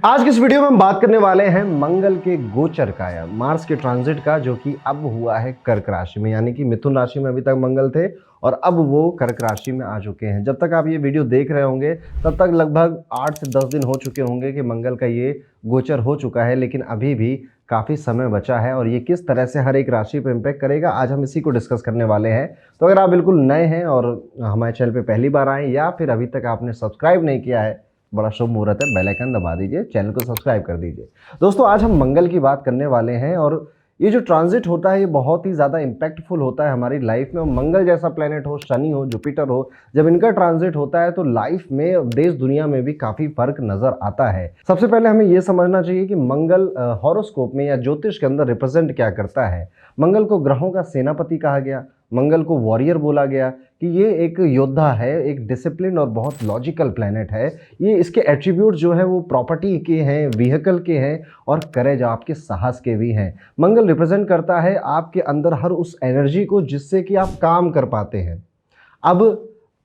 आज की इस वीडियो में हम बात करने वाले हैं मंगल के गोचर का या मार्स के ट्रांजिट का, जो कि अब हुआ है कर्क राशि में। यानी कि मिथुन राशि में अभी तक मंगल थे और अब वो कर्क राशि में आ चुके हैं। जब तक आप ये वीडियो देख रहे होंगे तब तक लगभग 8 से 10 दिन हो चुके होंगे कि मंगल का ये गोचर हो चुका है, लेकिन अभी भी काफ़ी समय बचा है और ये किस तरह से हर एक राशि पर इम्पैक्ट करेगा, आज हम इसी को डिस्कस करने वाले हैं। तो अगर आप बिल्कुल नए हैं और हमारे चैनल पर पहली बार आए या फिर अभी तक आपने सब्सक्राइब नहीं किया है, बड़ा शुभ मुहूर्त है, बेल आइकन दबा दीजिए, चैनल को सब्सक्राइब कर दीजिए। दोस्तों, आज हम मंगल की बात करने वाले हैं और ये जो ट्रांजिट होता है ये बहुत ही ज़्यादा इम्पैक्टफुल होता है हमारी लाइफ में। मंगल जैसा प्लेनेट हो, शनि हो, जुपिटर हो, जब इनका ट्रांजिट होता है तो लाइफ में, देश दुनिया में भी काफ़ी फर्क नज़र आता है। सबसे पहले हमें ये समझना चाहिए कि मंगल हॉरोस्कोप में या ज्योतिष के अंदर रिप्रेजेंट क्या करता है। मंगल को ग्रहों का सेनापति कहा गया, मंगल को वॉरियर बोला गया कि ये एक योद्धा है, एक डिसिप्लिन और बहुत लॉजिकल प्लेनेट है। ये इसके एट्रीब्यूट जो है वो प्रॉपर्टी के हैं, व्हीकल के हैं और करेज, आपके साहस के भी हैं। मंगल रिप्रेजेंट करता है आपके अंदर हर उस एनर्जी को जिससे कि आप काम कर पाते हैं। अब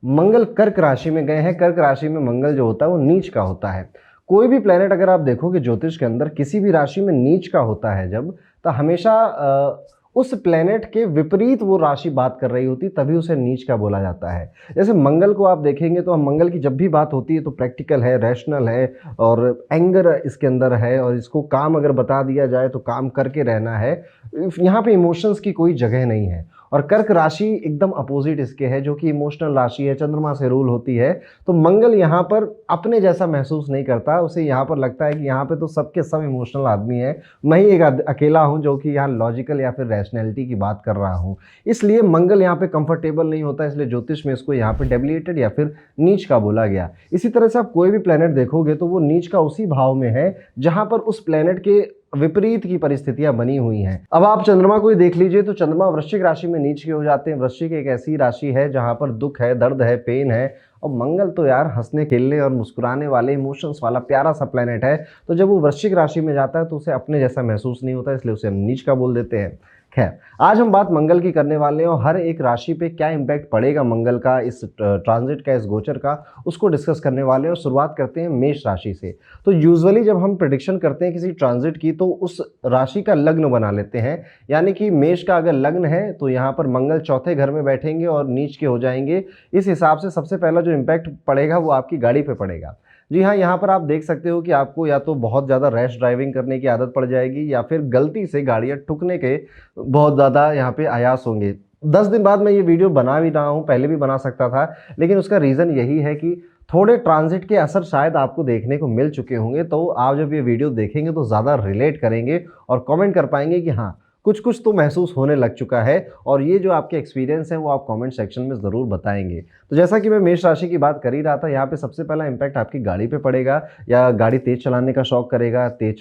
मंगल कर्क राशि में गए हैं। कर्क राशि में मंगल जो होता है वो नीच का होता है। कोई भी प्लेनेट अगर आप देखोगे ज्योतिष के अंदर किसी भी राशि में नीच का होता है जब, तो हमेशा उस प्लेनेट के विपरीत वो राशि बात कर रही होती, तभी उसे नीच का बोला जाता है। जैसे मंगल को आप देखेंगे तो मंगल की जब भी बात होती है तो प्रैक्टिकल है, रैशनल है और एंगर इसके अंदर है और इसको काम अगर बता दिया जाए तो काम करके रहना है। यहाँ पे इमोशंस की कोई जगह नहीं है। और कर्क राशि एकदम अपोजिट इसके है, जो कि इमोशनल राशि है, चंद्रमा से रूल होती है। तो मंगल यहाँ पर अपने जैसा महसूस नहीं करता, उसे यहाँ पर लगता है कि यहाँ पे तो सबके सब इमोशनल आदमी है, मैं ही एक अकेला हूँ जो कि यहाँ लॉजिकल या फिर रैशनैलिटी की बात कर रहा हूँ। इसलिए मंगल यहाँ पे कंफर्टेबल नहीं होता, इसलिए ज्योतिष में इसको यहाँ पे डेबिलिएटेड या फिर नीच का बोला गया। इसी तरह से आप कोई भी प्लेनेट देखोगे तो वो नीच का उसी भाव में है जहाँ पर उस प्लेनेट के विपरीत की परिस्थितियां बनी हुई हैं। अब आप चंद्रमा को ही देख लीजिए तो चंद्रमा वृश्चिक राशि में नीच के हो जाते हैं। वृश्चिक एक ऐसी राशि है जहां पर दुख है, दर्द है, पेन है। और मंगल तो यार हंसने खेलने और मुस्कुराने वाले, इमोशंस वाला प्यारा सा प्लेनेट है। तो जब वो वृश्चिक राशि में जाता है तो उसे अपने जैसा महसूस नहीं होता, इसलिए उसे हम नीच का बोल देते हैं। खैर, आज हम बात मंगल की करने वाले हैं और हर एक राशि पे क्या इम्पैक्ट पड़ेगा मंगल का, इस ट्रांजिट का, इस गोचर का, उसको डिस्कस करने वाले हैं। और शुरुआत करते हैं मेष राशि से। तो यूजुअली जब हम प्रेडिक्शन करते हैं किसी ट्रांजिट की तो उस राशि का लग्न बना लेते हैं। यानी कि मेष का अगर लग्न है तो यहाँ पर मंगल चौथे घर में बैठेंगे और नीच के हो जाएंगे। इस हिसाब से सबसे पहला जो इम्पैक्ट पड़ेगा वो आपकी गाड़ी पे पड़ेगा। जी हाँ, यहाँ पर आप देख सकते हो कि आपको या तो बहुत ज़्यादा रैश ड्राइविंग करने की आदत पड़ जाएगी या फिर गलती से गाड़ियाँ ठुकने के बहुत ज़्यादा यहाँ पे आयास होंगे। 10 दिन बाद मैं ये वीडियो बना भी रहा हूँ, पहले भी बना सकता था, लेकिन उसका रीज़न यही है कि थोड़े ट्रांजिट के असर शायद आपको देखने को मिल चुके होंगे। तो आप जब ये वीडियो देखेंगे तो ज़्यादा रिलेट करेंगे और कमेंट कर पाएंगे कि हाँ, कुछ कुछ तो महसूस होने लग चुका है। और ये जो आपके एक्सपीरियंस है वो आप कमेंट सेक्शन में ज़रूर बताएंगे। तो जैसा कि मैं मेष राशि की बात कर ही रहा था, यहाँ पे सबसे पहला इम्पैक्ट आपकी गाड़ी पे पड़ेगा। या गाड़ी तेज़ चलाने का शौक करेगा, तेज़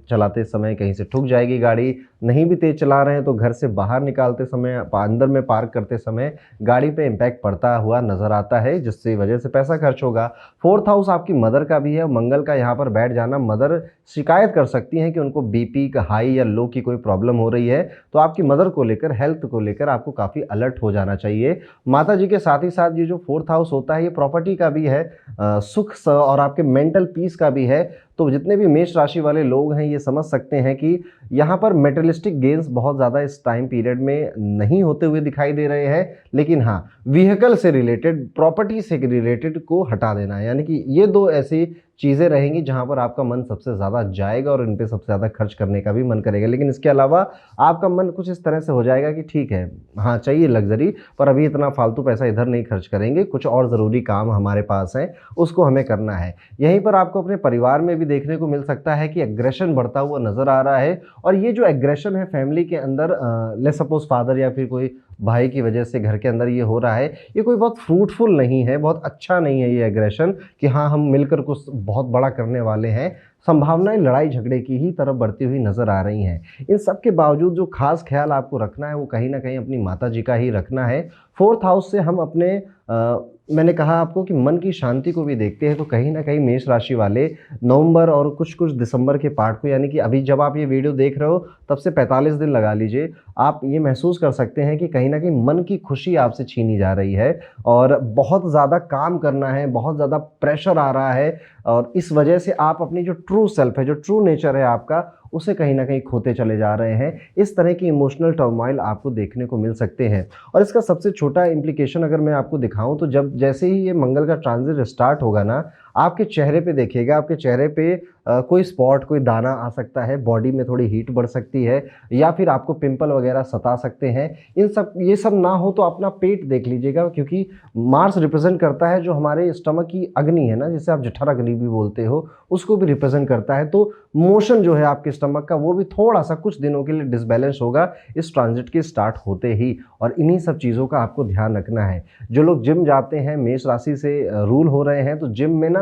चलाते समय कहीं से ठुक जाएगी गाड़ी। नहीं भी तेज़ चला रहे हैं तो घर से बाहर निकालते समय, अंदर में पार्क करते समय गाड़ी पे इम्पैक्ट पड़ता हुआ नज़र आता है, जिससे वजह से पैसा खर्च होगा। 4th हाउस आपकी मदर का भी है। मंगल का यहाँ पर बैठ जाना, मदर शिकायत कर सकती हैं कि उनको बीपी का हाई या लो की कोई प्रॉब्लम हो रही है। तो आपकी मदर को लेकर, हेल्थ को लेकर आपको काफ़ी अलर्ट हो जाना चाहिए। माता जी के साथ ही साथ ये जो 4th हाउस होता है ये प्रॉपर्टी का भी है, सुख और आपके मेंटल पीस का भी है। तो जितने भी मेष राशि वाले लोग हैं ये समझ सकते हैं कि यहाँ पर मेटेरियलिस्टिक गेन्स बहुत ज़्यादा इस टाइम पीरियड में नहीं होते हुए दिखाई दे रहे हैं। लेकिन हाँ, व्हीकल से रिलेटेड, प्रॉपर्टी से रिलेटेड को हटा देना है। यानी कि ये दो ऐसी चीज़ें रहेंगी जहाँ पर आपका मन सबसे ज़्यादा जाएगा और इन पे सबसे ज़्यादा खर्च करने का भी मन करेगा। लेकिन इसके अलावा आपका मन कुछ इस तरह से हो जाएगा कि ठीक है, हाँ चाहिए लग्जरी, पर अभी इतना फालतू पैसा इधर नहीं खर्च करेंगे, कुछ और ज़रूरी काम हमारे पास है, उसको हमें करना है। यहीं पर आपको अपने परिवार में भी देखने को मिल सकता है कि एग्रेशन बढ़ता हुआ नज़र आ रहा है। और ये जो एग्रेशन है फैमिली के अंदर, लेट्स सपोज फादर या फिर कोई भाई की वजह से घर के अंदर ये हो रहा है, ये कोई बहुत फ्रूटफुल नहीं है, बहुत अच्छा नहीं है ये एग्रेशन कि हाँ हम मिलकर कुछ बहुत बड़ा करने वाले हैं। संभावनाएं लड़ाई झगड़े की ही तरफ बढ़ती हुई नज़र आ रही हैं। इन सब के बावजूद जो खास ख्याल आपको रखना है वो कहीं ना कहीं अपनी माता जी का ही रखना है। 4th हाउस से हम अपने मैंने कहा आपको कि मन की शांति को भी देखते हैं। तो कहीं ना कहीं मेष राशि वाले नवंबर और कुछ कुछ दिसंबर के पार्ट को, यानी कि अभी जब आप ये वीडियो देख रहे हो तब से 45 दिन लगा लीजिए, आप ये महसूस कर सकते हैं कि कहीं ना कहीं मन की खुशी आपसे छीनी जा रही है और बहुत ज़्यादा काम करना है, बहुत ज़्यादा प्रेशर आ रहा है और इस वजह से आप अपनी जो ट्रू ट्रू सेल्फ है, जो ट्रू नेचर है आपका, उसे कहीं ना कहीं खोते चले जा रहे हैं। इस तरह की इमोशनल टर्मोइल आपको देखने को मिल सकते हैं। और इसका सबसे छोटा इम्प्लीकेशन अगर मैं आपको दिखाऊं तो जब जैसे ही ये मंगल का ट्रांजिट स्टार्ट होगा ना, आपके चेहरे पे देखिएगा, आपके चेहरे पे कोई स्पॉट, कोई दाना आ सकता है, बॉडी में थोड़ी हीट बढ़ सकती है, या फिर आपको पिंपल वगैरह सता सकते हैं। ये सब ना हो तो अपना पेट देख लीजिएगा, क्योंकि मार्स रिप्रेजेंट करता है जो हमारे स्टमक की अग्नि है ना, जिसे आप जठर अग्नि भी बोलते हो, उसको भी रिप्रेजेंट करता है। तो मोशन जो है आपके स्टमक का, वो भी थोड़ा सा कुछ दिनों के लिए डिसबैलेंस होगा इस ट्रांजिट के स्टार्ट होते ही। और इन्हीं सब चीज़ों का आपको ध्यान रखना है। जो लोग जिम जाते हैं, मेष राशि से रूल हो रहे हैं, तो जिम में ना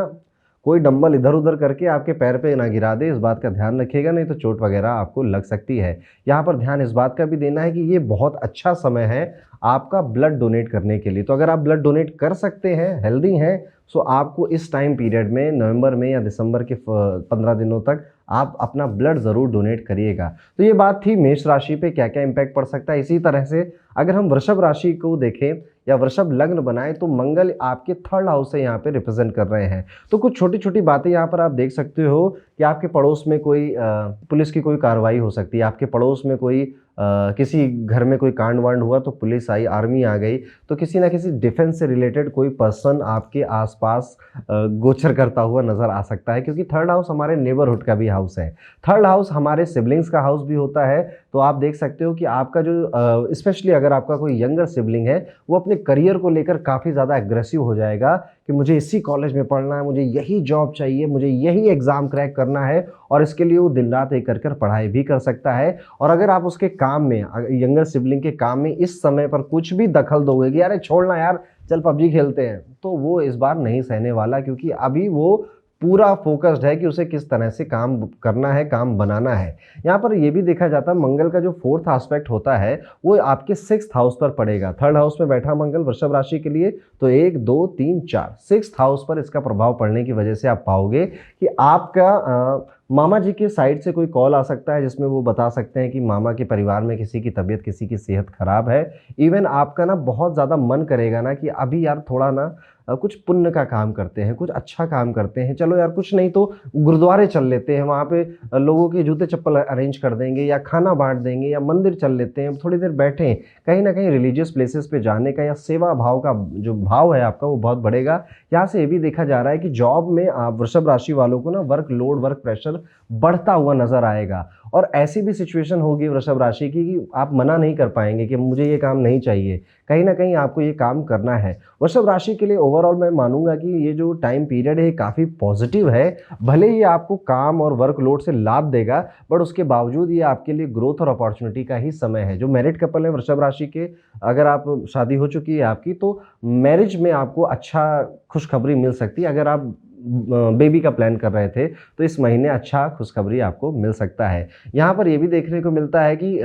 कोई डंबल इधर उधर करके आपके पैर पे ना गिरा दे, इस बात का ध्यान रखिएगा, नहीं तो चोट वगैरह आपको लग सकती है। यहाँ पर ध्यान इस बात का भी देना है कि ये बहुत अच्छा समय है आपका ब्लड डोनेट करने के लिए। तो अगर आप ब्लड डोनेट कर सकते हैं, हेल्दी हैं, सो आपको इस टाइम पीरियड में, नवंबर में या दिसंबर के 15 दिनों तक आप अपना ब्लड ज़रूर डोनेट करिएगा। तो ये बात थी मेष राशि पे क्या क्या इम्पैक्ट पड़ सकता है। इसी तरह से अगर हम वृषभ राशि को देखें या वृषभ लग्न बनाएं, तो मंगल आपके थर्ड हाउस से यहाँ पे रिप्रेजेंट कर रहे हैं। तो कुछ छोटी छोटी बातें यहाँ पर आप देख सकते हो कि आपके पड़ोस में कोई पुलिस की कोई कार्रवाई हो सकती है, आपके पड़ोस में कोई किसी घर में कोई कांड वांड हुआ तो पुलिस आई, आर्मी आ गई, तो किसी ना किसी डिफेंस से रिलेटेड कोई पर्सन आपके आसपास गोचर करता हुआ नजर आ सकता है, क्योंकि थर्ड हाउस हमारे नेबरहुड का भी हाउस है। थर्ड हाउस हमारे सिबलिंग्स का हाउस भी होता है। तो आप देख सकते हो कि आपका जो स्पेशली अगर आपका कोई यंगर सिबलिंग है, वो अपने करियर को लेकर काफ़ी ज़्यादा एग्रेसिव हो जाएगा कि मुझे इसी कॉलेज में पढ़ना है, मुझे यही जॉब चाहिए, मुझे यही एग्ज़ाम क्रैक करना है, और इसके लिए वो दिन रात एक कर पढ़ाई भी कर सकता है। और अगर आप उसके काम में, यंगर सिबलिंग के काम में इस समय पर कुछ भी दखल दोगे कि यार छोड़ना यार, चल पबजी खेलते हैं, तो वो इस बार नहीं सहने वाला, क्योंकि अभी वो पूरा फोकस्ड है कि उसे किस तरह से काम करना है, काम बनाना है। यहाँ पर ये भी देखा जाता है, मंगल का जो फोर्थ एस्पेक्ट होता है वो आपके सिक्स्थ हाउस पर पड़ेगा। थर्ड हाउस में बैठा मंगल वृषभ राशि के लिए, तो 1 2 3 4 सिक्स्थ हाउस पर इसका प्रभाव पड़ने की वजह से आप पाओगे कि आपका मामा जी के साइड से कोई कॉल आ सकता है, जिसमें वो बता सकते हैं कि मामा के परिवार में किसी की तबीयत, किसी की सेहत खराब है। इवन आपका ना बहुत ज़्यादा मन करेगा ना कि अभी यार थोड़ा ना कुछ पुण्य का काम करते हैं, कुछ अच्छा काम करते हैं, चलो यार कुछ नहीं तो गुरुद्वारे चल लेते हैं, वहाँ पे लोगों के जूते चप्पल अरेंज कर देंगे, या खाना बांट देंगे, या मंदिर चल लेते हैं, थोड़ी देर बैठें। कहीं ना कहीं रिलीजियस प्लेसेस पे जाने का या सेवा भाव का जो भाव है आपका, वो बहुत बढ़ेगा। यहाँ से ये भी देखा जा रहा है कि जॉब में आप वृषभ राशि वालों को ना वर्क लोड, वर्क प्रेशर बढ़ता हुआ नजर आएगा। और ऐसी भी सिचुएशन होगी वृषभ राशि की कि आप मना नहीं कर पाएंगे कि मुझे ये काम नहीं चाहिए, कहीं ना कहीं आपको ये काम करना है। वृषभ राशि के लिए ओवरऑल मैं मानूंगा कि ये जो टाइम पीरियड है काफ़ी पॉजिटिव है। भले ही आपको काम और वर्कलोड से लाभ देगा, बट उसके बावजूद ये आपके लिए ग्रोथ और अपॉर्चुनिटी का ही समय है। जो मैरिड कपल है वृषभ राशि के, अगर आप शादी हो चुकी है आपकी, तो मैरिज में आपको अच्छा खुशखबरी मिल सकती है। अगर आप बेबी का प्लान कर रहे थे, तो इस महीने अच्छा खुशखबरी आपको मिल सकता है। यहाँ पर यह भी देखने को मिलता है कि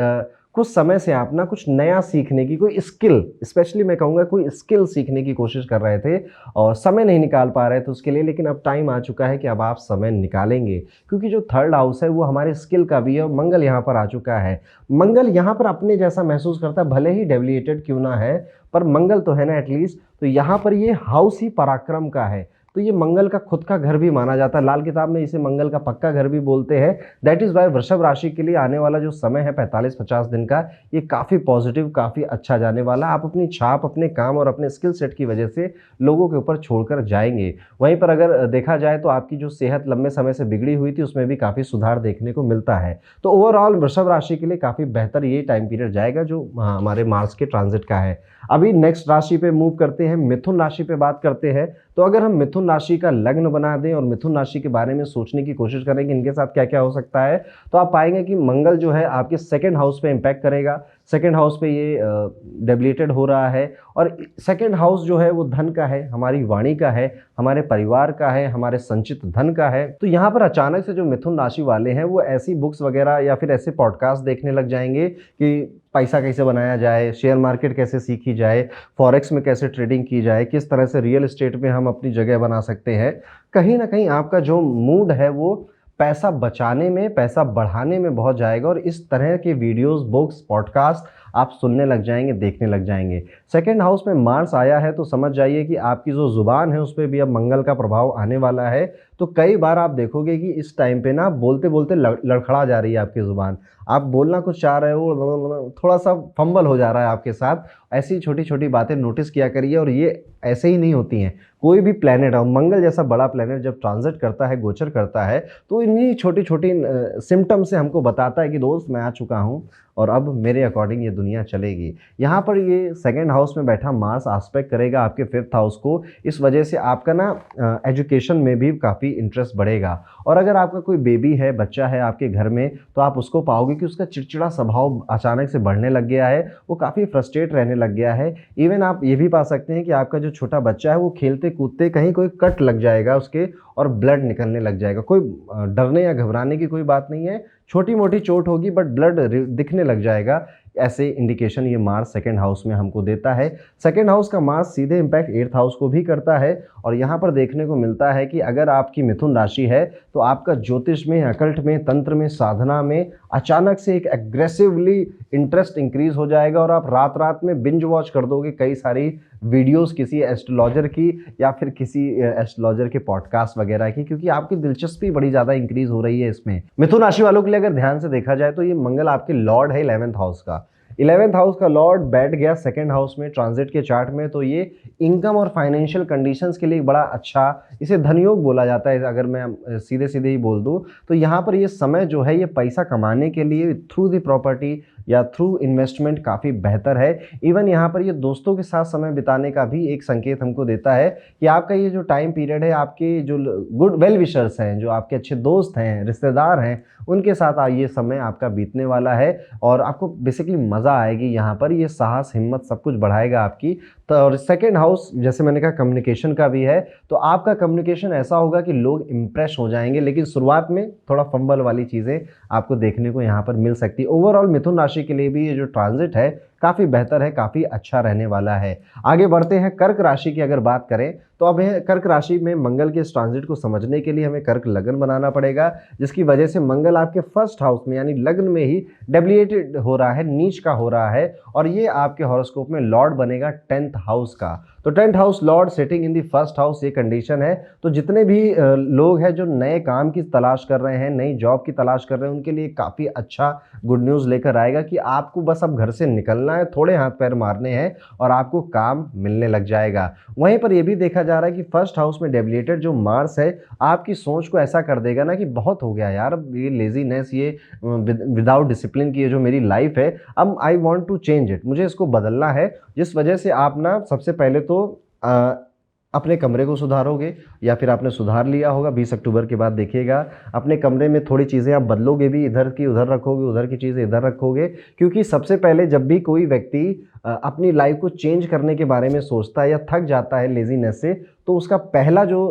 कुछ समय से आप ना कुछ नया सीखने की, कोई स्किल, स्पेशली मैं कहूँगा कोई स्किल सीखने की कोशिश कर रहे थे और समय नहीं निकाल पा रहे थे उसके लिए, लेकिन अब टाइम आ चुका है कि अब आप समय निकालेंगे, क्योंकि जो थर्ड हाउस है वो हमारे स्किल का भी है और मंगल यहाँ पर आ चुका है। मंगल यहाँ पर अपने जैसा महसूस करता है, भले ही डेविएटेड क्यों ना है, पर मंगल तो है ना एटलीस्ट। तो यहाँ पर ये हाउस ही पराक्रम का है, तो ये मंगल का खुद का घर भी माना जाता है। लाल किताब में इसे मंगल का पक्का घर भी बोलते हैं। दैट इज वाई वृषभ राशि के लिए आने वाला जो समय है 45-50 दिन का, ये काफ़ी पॉजिटिव, काफ़ी अच्छा जाने वाला। आप अपनी छाप अपने काम और अपने स्किल सेट की वजह से लोगों के ऊपर छोड़कर जाएंगे। वहीं पर अगर देखा जाए तो आपकी जो सेहत लंबे समय से बिगड़ी हुई थी, उसमें भी काफ़ी सुधार देखने को मिलता है। तो ओवरऑल वृषभ राशि के लिए काफ़ी बेहतर ये टाइम पीरियड जाएगा जो हमारे मार्स के ट्रांजिट का है। अभी नेक्स्ट राशि पे मूव करते हैं, मिथुन राशि पे बात करते हैं। तो अगर हम मिथुन राशि का लग्न बना दें और मिथुन राशि के बारे में सोचने की कोशिश करें कि इनके साथ क्या क्या हो सकता है, तो आप पाएंगे कि मंगल जो है आपके सेकंड हाउस पे इंपैक्ट करेगा। सेकंड हाउस पे ये डेबिलिटेड हो रहा है, और सेकंड हाउस जो है वो धन का है, हमारी वाणी का है, हमारे परिवार का है, हमारे संचित धन का है। तो यहाँ पर अचानक से जो मिथुन राशि वाले हैं वो ऐसी बुक्स वगैरह या फिर ऐसे पॉडकास्ट देखने लग जाएंगे कि पैसा कैसे बनाया जाए, शेयर मार्केट कैसे सीखी जाए, फॉरेक्स में कैसे ट्रेडिंग की जाए, किस तरह से रियल एस्टेट में हम अपनी जगह बना सकते हैं। कहीं ना कहीं आपका जो मूड है वो पैसा बचाने में, पैसा बढ़ाने में बहुत जाएगा, और इस तरह के वीडियोस, बुक्स, पॉडकास्ट आप सुनने लग जाएंगे, देखने लग जाएंगे। सेकंड हाउस में मार्स आया है तो समझ जाइए कि आपकी जो ज़ुबान है उस पर भी अब मंगल का प्रभाव आने वाला है। तो कई बार आप देखोगे कि इस टाइम पे ना बोलते बोलते लड़खड़ा जा रही है आपकी ज़ुबान। आप बोलना कुछ चाह रहे हो, थोड़ा सा फंबल हो जा रहा है आपके साथ। ऐसी छोटी छोटी बातें नोटिस किया करिए, और ये ऐसे ही नहीं होती हैं। कोई भी प्लेनेट और मंगल जैसा बड़ा प्लेनेट जब ट्रांजिट करता है, गोचर करता है, तो इन्हीं छोटी छोटी सिम्टम से हमको बताता है कि दोस्त मैं आ चुका हूँ और अब मेरे अकॉर्डिंग ये दुनिया चलेगी। यहाँ पर ये सेकंड हाउस में बैठा मार्स एस्पेक्ट करेगा आपके फिफ्थ हाउस को। इस वजह से आपका ना एजुकेशन में भी काफ़ी इंटरेस्ट बढ़ेगा। और अगर आपका कोई बेबी है, बच्चा है आपके घर में, तो आप उसको पाओगे कि उसका चिड़चिड़ा स्वभाव अचानक से बढ़ने लग गया है, वो काफ़ी फ्रस्ट्रेट रहने लग गया है। इवन आप ये भी पा सकते हैं कि आपका जो छोटा बच्चा है वो खेलते कूदते कहीं कोई कट लग जाएगा उसके और ब्लड निकलने लग जाएगा। कोई डरने या घबराने की कोई बात नहीं है, छोटी मोटी चोट होगी बट ब्लड दिखने लग जाएगा। ऐसे इंडिकेशन ये मार्स सेकंड हाउस में हमको देता है। सेकंड हाउस का मार्स सीधे इम्पैक्ट एट्थ हाउस को भी करता है। और यहाँ पर देखने को मिलता है कि अगर आपकी मिथुन राशि है तो आपका ज्योतिष में, अकल्ट में, तंत्र में, साधना में अचानक से एक एग्रेसिवली इंटरेस्ट इंक्रीज हो जाएगा और आप रात रात में बिंज वॉच कर दोगे कई सारी वीडियोस किसी एस्ट्रोलॉजर की या फिर किसी एस्ट्रोलॉजर के पॉडकास्ट वगैरह की, क्योंकि आपकी दिलचस्पी बड़ी ज़्यादा इंक्रीज हो रही है इसमें। मिथुन राशि वालों के लिए अगर ध्यान से देखा जाए तो ये मंगल आपके लॉर्ड है 11th हाउस का। 11th हाउस का लॉर्ड बैठ गया सेकंड हाउस में ट्रांजिट के चार्ट में, तो ये इनकम और फाइनेंशियल कंडीशंस के लिए बड़ा अच्छा, इसे धनयोग बोला जाता है। अगर मैं सीधे सीधे ही बोल दूं तो यहाँ पर ये समय जो है ये पैसा कमाने के लिए थ्रू द प्रॉपर्टी या थ्रू इन्वेस्टमेंट काफ़ी बेहतर है। इवन यहाँ पर ये दोस्तों के साथ समय बिताने का भी एक संकेत हमको देता है कि आपका ये जो टाइम पीरियड है, आपके जो गुड वेल विशर्स हैं, जो आपके अच्छे दोस्त हैं, रिश्तेदार हैं, उनके साथ ये समय आपका बीतने वाला है और आपको बेसिकली मज़ा आएगी। यहाँ पर ये साहस, हिम्मत सब कुछ बढ़ाएगा आपकी। तो और सेकेंड हाउस जैसे मैंने कहा कम्युनिकेशन का भी है, तो आपका कम्युनिकेशन ऐसा होगा कि लोग इम्प्रेस हो जाएंगे, लेकिन शुरुआत में थोड़ा फंबल वाली चीज़ें आपको देखने को यहाँ पर मिल सकती है। ओवरऑल मिथुन राशि के लिए भी ये जो ट्रांजिट है काफ़ी बेहतर है, काफ़ी अच्छा रहने वाला है। आगे बढ़ते हैं कर्क राशि की अगर बात करें तो अब कर्क राशि में मंगल के इस ट्रांजिट को समझने के लिए हमें कर्क लग्न बनाना पड़ेगा, जिसकी वजह से मंगल आपके फर्स्ट हाउस में यानी लग्न में ही डेबिलिएटेड हो रहा है, नीच का हो रहा है, और ये आपके हॉरोस्कोप में लॉर्ड बनेगा 10th हाउस का। तो 10th house Lord sitting in the first house ये कंडीशन है। तो जितने भी लोग हैं जो नए काम की तलाश कर रहे हैं, नई जॉब की तलाश कर रहे हैं, उनके लिए काफ़ी अच्छा गुड न्यूज़ लेकर आएगा कि आपको बस अब घर से निकलना है, थोड़े हाथ पैर मारने हैं और आपको काम मिलने लग जाएगा। वहीं पर यह भी देखा जा रहा है कि फर्स्ट हाउस में डेबिलिएटेड जो मार्स है आपकी सोच को ऐसा कर देगा ना कि बहुत हो गया यार, अब ये लेजीनेस, ये विदाउट डिसिप्लिन की ये जो मेरी लाइफ है, अब I want to change it, मुझे इसको बदलना है। जिस वजह से आप ना सबसे पहले तो अपने कमरे को सुधारोगे, या फिर आपने सुधार लिया होगा, 20 अक्टूबर के बाद देखिएगा अपने कमरे में थोड़ी चीज़ें आप बदलोगे भी, इधर की उधर रखोगे, उधर की चीज़ें इधर रखोगे। क्योंकि सबसे पहले जब भी कोई व्यक्ति अपनी लाइफ को चेंज करने के बारे में सोचता है या थक जाता है लेजीनेस से, तो उसका पहला जो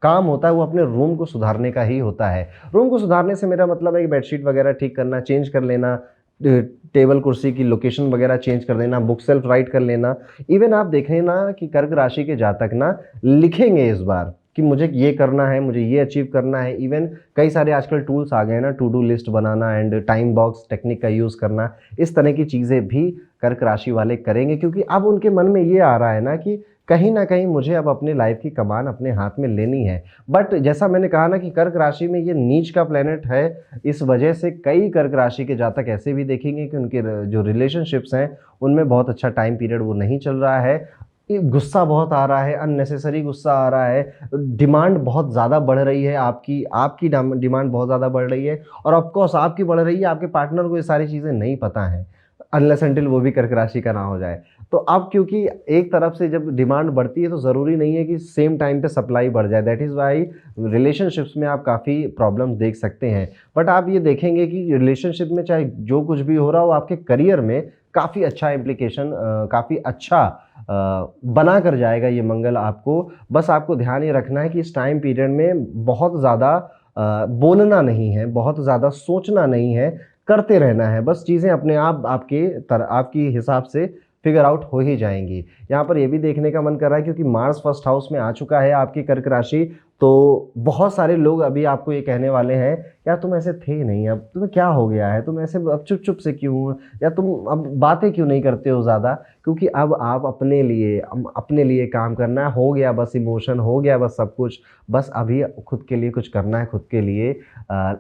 काम होता है वो अपने रूम को सुधारने का ही होता है। रूम को सुधारने से मेरा मतलब है कि बेडशीट वगैरह ठीक करना, चेंज कर लेना, टेबल कुर्सी की लोकेशन वगैरह चेंज कर देना, बुक सेल्फ राइट कर लेना। इवन आप देखें ना कि कर्क राशि के जातक ना लिखेंगे इस बार कि मुझे ये करना है, मुझे ये अचीव करना है। इवन कई सारे आजकल टूल्स आ गए हैं ना, टू डू लिस्ट बनाना एंड टाइम बॉक्स टेक्निक का यूज़ करना, इस तरह की चीज़ें भी कर्क राशि वाले करेंगे, क्योंकि अब उनके मन में ये आ रहा है ना कि कहीं ना कहीं मुझे अब अपने लाइफ की कमान अपने हाथ में लेनी है। बट जैसा मैंने कहा ना कि कर्क राशि में ये नीच का प्लेनेट है, इस वजह से कई कर्क राशि के जातक ऐसे भी देखेंगे कि उनके जो रिलेशनशिप्स हैं उनमें बहुत अच्छा टाइम पीरियड वो नहीं चल रहा है, गुस्सा बहुत आ रहा है, अननेसेसरी गुस्सा आ रहा है, डिमांड बहुत ज़्यादा बढ़ रही है, आपकी डिमांड बहुत ज़्यादा बढ़ रही है, और ऑफकोर्स आपकी बढ़ रही है, आपके पार्टनर को ये सारी चीज़ें नहीं पता हैं, अनलेस अनटिल वो भी कर्क राशि का ना हो जाए। तो अब क्योंकि एक तरफ से जब डिमांड बढ़ती है तो ज़रूरी नहीं है कि सेम टाइम पे सप्लाई बढ़ जाए। दैट इज़ वाई रिलेशनशिप्स में आप काफ़ी प्रॉब्लम देख सकते हैं। बट आप ये देखेंगे कि रिलेशनशिप में चाहे जो कुछ भी हो रहा हो, आपके करियर में काफ़ी अच्छा इम्प्लीकेशन, काफ़ी अच्छा बना कर जाएगा ये मंगल आपको। बस आपको ध्यान ये रखना है कि इस टाइम पीरियड में बहुत ज़्यादा बोलना नहीं है, बहुत ज़्यादा सोचना नहीं है, करते रहना है। बस चीज़ें अपने आप आपकी हिसाब से फिगर आउट हो ही जाएंगी। यहाँ पर ये भी देखने का मन कर रहा है क्योंकि मार्स फर्स्ट हाउस में आ चुका है आपकी कर्क राशि, तो बहुत सारे लोग अभी आपको ये कहने वाले हैं, यार तुम ऐसे थे नहीं, अब तुम्हें क्या हो गया है, तुम ऐसे अब चुप चुप से क्यों हो, या तुम अब बातें क्यों नहीं करते हो ज़्यादा। क्योंकि अब आप अपने लिए काम करना है, हो गया बस इमोशन, हो गया बस सब कुछ। बस अभी खुद के लिए कुछ करना है, खुद के लिए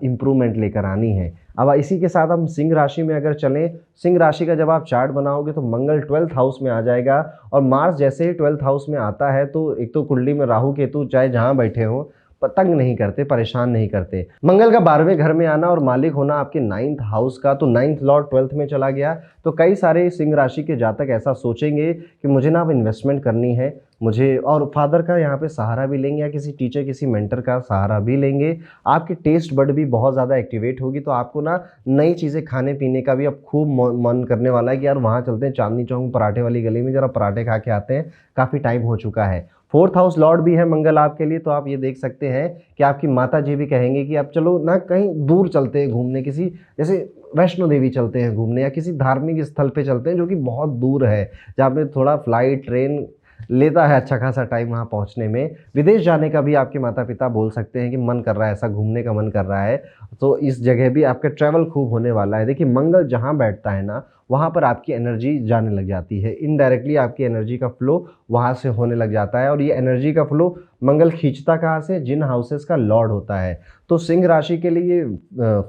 इम्प्रूवमेंट लेकर आनी है। अब इसी के साथ हम सिंह राशि में अगर चलें, सिंह राशि का जब आप चार्ट बनाओगे तो मंगल 12th हाउस में आ जाएगा। और मार्स जैसे ही 12th हाउस में आता है तो एक तो कुंडली में राहु केतु चाहे जहां बैठे हो तंग नहीं करते, परेशान नहीं करते। मंगल का 12वें घर में आना और मालिक होना आपके 9th हाउस का, तो 9th लॉर्ड 12th में चला गया। तो कई सारे सिंह राशि के जातक ऐसा सोचेंगे कि मुझे ना अब इन्वेस्टमेंट करनी है, मुझे, और फादर का यहाँ पे सहारा भी लेंगे या किसी टीचर किसी मेंटर का सहारा भी लेंगे। आपकी टेस्ट बड भी बहुत ज़्यादा एक्टिवेट होगी, तो आपको ना नई चीज़ें खाने पीने का भी अब खूब मन करने वाला है कि यार वहाँ चलते हैं चांदनी चौक पराठे वाली गली में, जरा पराठे खा के आते हैं, काफ़ी टाइम हो चुका है। 4th हाउस लॉर्ड भी है मंगल आपके लिए, तो आप ये देख सकते हैं कि आपकी माता जी भी कहेंगे कि अब चलो ना कहीं दूर चलते हैं घूमने, किसी जैसे वैष्णो देवी चलते हैं घूमने, या किसी धार्मिक स्थल पे चलते हैं जो कि बहुत दूर है, जहाँ पे थोड़ा फ्लाइट ट्रेन लेता है अच्छा खासा टाइम वहाँ पहुँचने में। विदेश जाने का भी आपके माता पिता बोल सकते हैं कि मन कर रहा है, ऐसा घूमने का मन कर रहा है, तो इस जगह भी आपका ट्रैवल खूब होने वाला है। देखिए मंगल जहाँ बैठता है ना, वहाँ पर आपकी एनर्जी जाने लग जाती है, इनडायरेक्टली आपकी एनर्जी का फ्लो वहाँ से होने लग जाता है। और ये एनर्जी का फ्लो मंगल खींचता कहाँ से, जिन हाउसेस का लॉर्ड होता है। तो सिंह राशि के लिए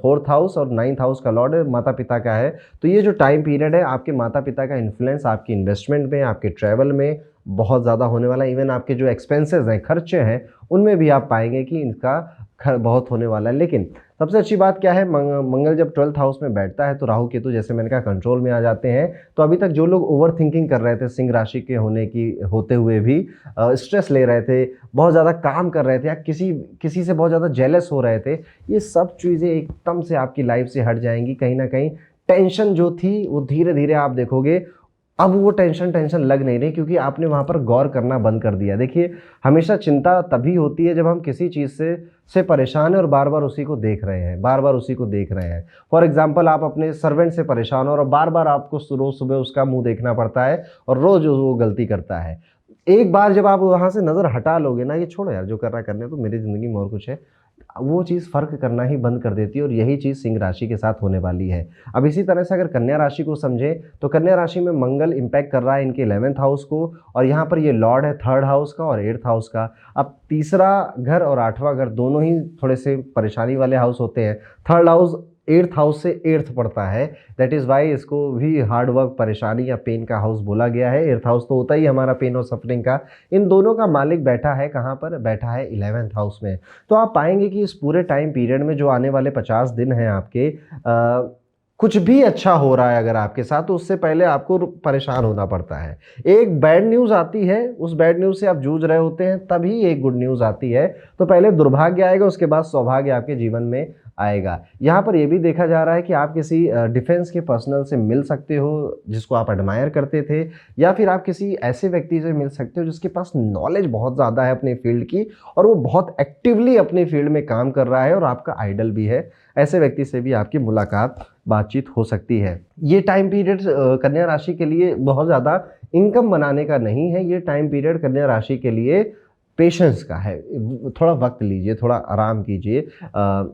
4th हाउस और 9th हाउस का लॉर्ड माता पिता का है। तो ये जो टाइम पीरियड है, आपके माता पिता का इन्फ्लुएंस आपकी इन्वेस्टमेंट में, आपके ट्रैवल में बहुत ज़्यादा होने वाला है। इवन आपके जो एक्सपेंसेस हैं, खर्चे हैं, उनमें भी आप पाएंगे कि इनका बहुत होने वाला है। लेकिन सबसे अच्छी बात क्या है, मंगल जब 12th हाउस में बैठता है तो राहु केतु जैसे मैंने कहा कंट्रोल में आ जाते हैं। तो अभी तक जो लोग ओवर थिंकिंग कर रहे थे सिंह राशि के होते हुए भी स्ट्रेस ले रहे थे, बहुत ज़्यादा काम कर रहे थे, या किसी से बहुत ज़्यादा जेलस हो रहे थे, ये सब चीज़ें एकदम से आपकी लाइफ से हट जाएंगी। कहीं ना कहीं टेंशन जो थी वो धीरे धीरे आप देखोगे अब वो टेंशन लग नहीं रही, क्योंकि आपने वहाँ पर गौर करना बंद कर दिया। देखिए हमेशा चिंता तभी होती है जब हम किसी चीज़ से परेशान हैं और बार बार उसी को देख रहे हैं, बार बार उसी को देख रहे हैं। फॉर एग्जांपल आप अपने सर्वेंट से परेशान हो और बार बार आपको रोज़ सुबह उसका मुंह देखना पड़ता है और रोज़ वो गलती करता है। एक बार जब आप वहाँ से नज़र हटा लोगे ना, ये छोड़ो यार जो कर रहा करने, तो मेरी ज़िंदगी में और कुछ है, वो चीज़ फ़र्क करना ही बंद कर देती है। और यही चीज़ सिंह राशि के साथ होने वाली है। अब इसी तरह से अगर कन्या राशि को समझें, तो कन्या राशि में मंगल इम्पैक्ट कर रहा है इनके 11th हाउस को, और यहाँ पर ये लॉर्ड है 3rd हाउस का और 8th हाउस का। अब तीसरा घर और 8वां घर दोनों ही थोड़े से परेशानी वाले हाउस होते हैं। 3rd हाउस 8th हाउस से 8th पड़ता है, दैट इज़ वाई इसको भी हार्ड वर्क, परेशानी या पेन का हाउस बोला गया है। 8th हाउस तो होता ही हमारा पेन और सफरिंग का। इन दोनों का मालिक बैठा है कहाँ पर, बैठा है 11th हाउस में। तो आप पाएंगे कि इस पूरे टाइम पीरियड में जो आने वाले 50 दिन हैं आपके, कुछ भी अच्छा हो रहा है अगर आपके साथ, तो उससे पहले आपको परेशान होना पड़ता है। एक बैड न्यूज़ आती है, उस बैड न्यूज़ से आप जूझ रहे होते हैं, तभी एक गुड न्यूज़ आती है। तो पहले दुर्भाग्य आएगा, उसके बाद सौभाग्य आपके जीवन में आएगा। यहाँ पर यह भी देखा जा रहा है कि आप किसी डिफेंस के पर्सनल से मिल सकते हो जिसको आप एडमायर करते थे, या फिर आप किसी ऐसे व्यक्ति से मिल सकते हो जिसके पास नॉलेज बहुत ज़्यादा है अपने फील्ड की, और वो बहुत एक्टिवली अपने फील्ड में काम कर रहा है और आपका आइडल भी है। ऐसे व्यक्ति से भी आपकी मुलाकात, बातचीत हो सकती है। ये टाइम पीरियड कन्या राशि के लिए बहुत ज़्यादा इनकम बनाने का नहीं है। ये टाइम पीरियड कन्या राशि के लिए पेशेंस का है। थोड़ा वक्त लीजिए, थोड़ा आराम कीजिए,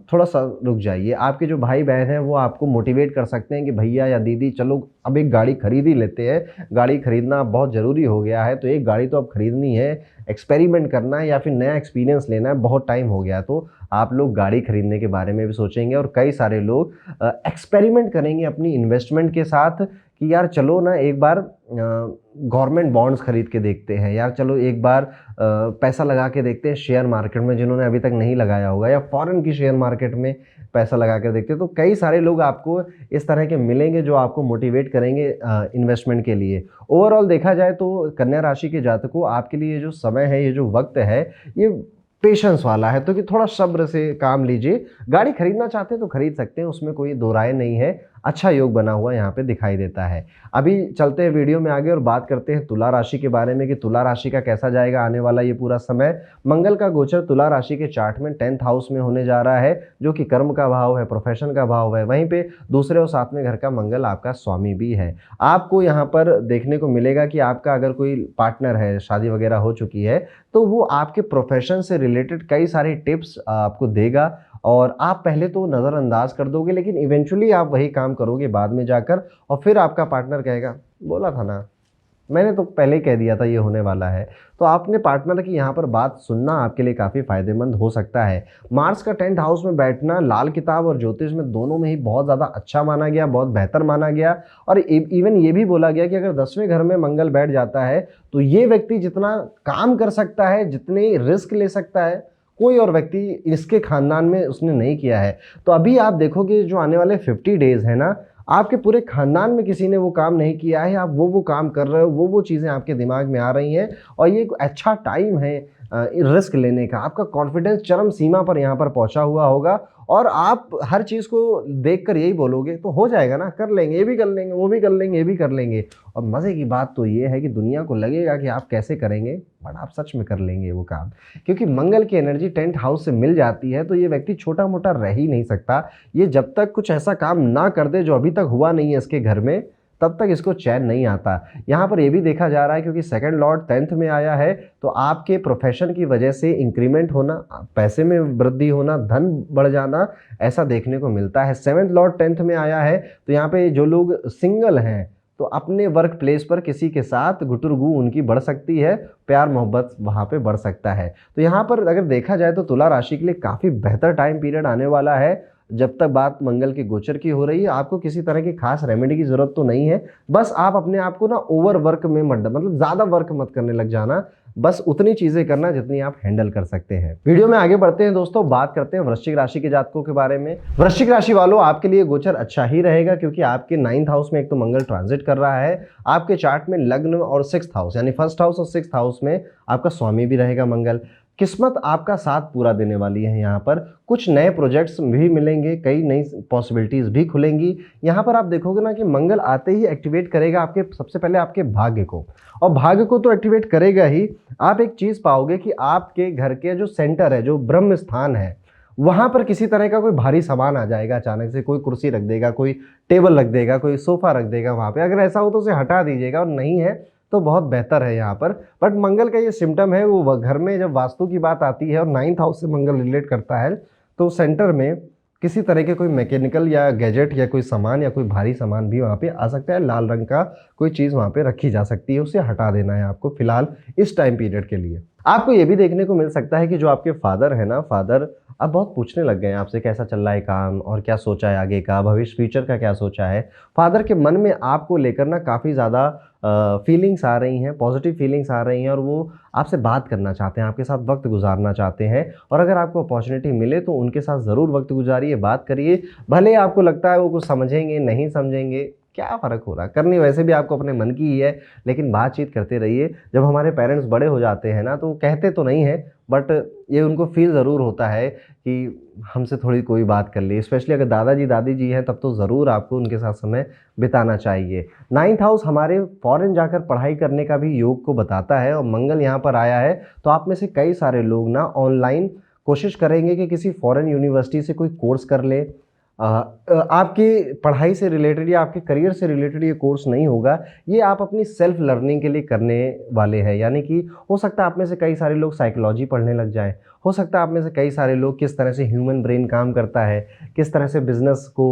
थोड़ा सा रुक जाइए। आपके जो भाई बहन हैं वो आपको मोटिवेट कर सकते हैं कि भैया या दीदी चलो अब एक गाड़ी खरीद ही लेते हैं, गाड़ी खरीदना बहुत ज़रूरी हो गया है, तो एक गाड़ी तो अब खरीदनी है, एक्सपेरिमेंट करना है या फिर नया एक्सपीरियंस लेना है, बहुत टाइम हो गया। तो आप लोग गाड़ी खरीदने के बारे में भी सोचेंगे, और कई सारे लोग एक्सपेरिमेंट करेंगे अपनी इन्वेस्टमेंट के साथ कि यार चलो ना एक बार गवर्नमेंट बॉन्ड्स खरीद के देखते हैं, यार चलो एक बार पैसा लगा के देखते हैं शेयर मार्केट में, जिन्होंने अभी तक नहीं लगाया होगा, या फॉरेन की शेयर मार्केट में पैसा लगा कर देखते हैं। तो कई सारे लोग आपको इस तरह के मिलेंगे जो आपको मोटिवेट करेंगे इन्वेस्टमेंट के लिए। ओवरऑल देखा जाए तो कन्या राशि के जातकों, आपके लिए ये जो समय है, ये जो वक्त है, ये पेशेंस वाला है। तो कि थोड़ा सब्र से काम लीजिए। गाड़ी खरीदना चाहते हैं तो खरीद सकते हैं, उसमें कोई दो राय नहीं है। अच्छा योग बना हुआ यहाँ पे दिखाई देता है। अभी चलते हैं वीडियो में आगे और बात करते हैं तुला राशि के बारे में कि तुला राशि का कैसा जाएगा आने वाला ये पूरा समय। मंगल का गोचर तुला राशि के चार्ट में 10th हाउस में होने जा रहा है, जो कि कर्म का भाव है, प्रोफेशन का भाव है। वहीं पे दूसरे और सातवें घर का मंगल आपका स्वामी भी है। आपको यहाँ पर देखने को मिलेगा कि आपका अगर कोई पार्टनर है, शादी वगैरह हो चुकी है, तो वो आपके प्रोफेशन से रिलेटेड कई सारी टिप्स आपको देगा और आप पहले तो नज़रअंदाज कर दोगे, लेकिन इवेंचुअली आप वही काम करोगे बाद में जाकर, और फिर आपका पार्टनर कहेगा बोला था ना, मैंने तो पहले ही कह दिया था ये होने वाला है। तो आपने पार्टनर की यहाँ पर बात सुनना आपके लिए काफ़ी फायदेमंद हो सकता है। मार्स का 10th हाउस में बैठना लाल किताब और ज्योतिष में दोनों में ही बहुत ज़्यादा अच्छा माना गया, बहुत बेहतर माना गया। और इवन ये भी बोला गया कि अगर 10वें घर में मंगल बैठ जाता है तो ये व्यक्ति जितना काम कर सकता है, जितने रिस्क ले सकता है, कोई और व्यक्ति इसके खानदान में उसने नहीं किया है। तो अभी आप देखोगे जो आने वाले 50 डेज है ना, आपके पूरे खानदान में किसी ने वो काम नहीं किया है, आप वो काम कर रहे हो, वो चीज़ें आपके दिमाग में आ रही हैं और ये एक अच्छा टाइम है रिस्क लेने का। आपका कॉन्फिडेंस चरम सीमा पर यहाँ पर पहुँचा हुआ होगा और आप हर चीज़ को देखकर यही बोलोगे तो हो जाएगा ना, कर लेंगे, ये भी कर लेंगे, वो भी कर लेंगे, ये भी कर लेंगे। और मज़े की बात तो ये है कि दुनिया को लगेगा कि आप कैसे करेंगे, बट आप सच में कर लेंगे वो काम, क्योंकि मंगल की एनर्जी 10th हाउस से मिल जाती है। तो ये व्यक्ति छोटा मोटा रह ही नहीं सकता। ये जब तक कुछ ऐसा काम ना कर दे जो अभी तक हुआ नहीं है इसके घर में, तब तक इसको चैन नहीं आता। यहाँ पर ये भी देखा जा रहा है क्योंकि सेकंड लॉर्ड 10th में आया है, तो आपके प्रोफेशन की वजह से इंक्रीमेंट होना, पैसे में वृद्धि होना, धन बढ़ जाना, ऐसा देखने को मिलता है। 7th लॉर्ड 10th में आया है, तो यहाँ पे जो लोग सिंगल हैं तो अपने वर्क प्लेस पर किसी के साथ गुटुरगू उनकी बढ़ सकती है, प्यार मोहब्बत वहाँ पे बढ़ सकता है। तो यहाँ पर अगर देखा जाए तो तुला राशि के लिए काफ़ी बेहतर टाइम पीरियड आने वाला है। जब तक बात मंगल के गोचर की हो रही है, आपको किसी तरह की खास रेमेडी की ज़रूरत तो नहीं है। बस आप अपने आप को ना ओवर वर्क में मत, मतलब ज़्यादा वर्क मत करने लग जाना, बस उतनी चीज़ें करना जितनी आप हैंडल कर सकते हैं। वीडियो में आगे बढ़ते हैं दोस्तों, बात करते हैं वृश्चिक राशि के जातकों के बारे में। वृश्चिक राशि वालों, आपके लिए गोचर अच्छा ही रहेगा क्योंकि आपके 9th हाउस में एक तो मंगल ट्रांजिट कर रहा है। आपके चार्ट में लग्न और 6th हाउस यानी 1st हाउस और 6th हाउस में आपका स्वामी भी रहेगा मंगल। किस्मत आपका साथ पूरा देने वाली है। यहाँ पर कुछ नए प्रोजेक्ट्स भी मिलेंगे, कई नई पॉसिबिलिटीज़ भी खुलेंगी। यहाँ पर आप देखोगे ना कि मंगल आते ही एक्टिवेट करेगा आपके, सबसे पहले आपके भाग्य को, और भाग्य को तो एक्टिवेट करेगा ही। आप एक चीज़ पाओगे कि आपके घर के जो सेंटर है, जो ब्रह्म स्थान है, वहाँ पर किसी तरह का कोई भारी सामान आ जाएगा अचानक से। कोई कुर्सी रख देगा, कोई टेबल रख देगा, कोई सोफ़ा रख देगा वहाँ पे। अगर ऐसा हो तो उसे हटा दीजिएगा, और नहीं है तो बहुत बेहतर है यहाँ पर। बट मंगल का ये सिम्टम है, वो घर में जब वास्तु की बात आती है और 9th हाउस से मंगल रिलेट करता है, तो सेंटर में किसी तरह के कोई मैकेनिकल या गैजेट या कोई सामान या कोई भारी सामान भी वहाँ पे आ सकता है। लाल रंग का कोई चीज़ वहाँ पे रखी जा सकती है, उसे हटा देना है आपको फिलहाल इस टाइम पीरियड के लिए। आपको ये भी देखने को मिल सकता है कि जो आपके फादर है ना, फादर अब बहुत पूछने लग गए हैं आपसे कैसा चल रहा है काम और क्या सोचा है आगे का, भविष्य फ्यूचर का क्या सोचा है। फादर के मन में आपको लेकर ना काफ़ी ज़्यादा फीलिंग्स आ रही हैं, पॉजिटिव फीलिंग्स आ रही हैं, और वो आपसे बात करना चाहते हैं, आपके साथ वक्त गुजारना चाहते हैं। और अगर आपको अपॉर्चुनिटी मिले तो उनके साथ ज़रूर वक्त गुजारिए, बात करिए। भले आपको लगता है वो कुछ समझेंगे नहीं समझेंगे, क्या फ़र्क हो रहा है, करनी वैसे भी आपको अपने मन की ही है, लेकिन बातचीत करते रहिए। जब हमारे पेरेंट्स बड़े हो जाते हैं ना, तो कहते तो नहीं है, बट ये उनको फील ज़रूर होता है कि हमसे थोड़ी कोई बात कर ले। स्पेशली अगर दादाजी दादी जी हैं, तब तो ज़रूर आपको उनके साथ समय बिताना चाहिए। 9th हाउस हमारे फॉरेन जाकर पढ़ाई करने का भी योग को बताता है, और मंगल यहाँ पर आया है, तो आप में से कई सारे लोग ना ऑनलाइन कोशिश करेंगे कि किसी फॉरेन यूनिवर्सिटी से कोई कोर्स कर ले। आपकी पढ़ाई से रिलेटेड या आपके करियर से रिलेटेड ये कोर्स नहीं होगा, ये आप अपनी सेल्फ लर्निंग के लिए करने वाले हैं। यानी कि हो सकता है आप में से कई सारे लोग साइकोलॉजी पढ़ने लग जाएं, हो सकता है आप में से कई सारे लोग किस तरह से ह्यूमन ब्रेन काम करता है, किस तरह से बिजनेस को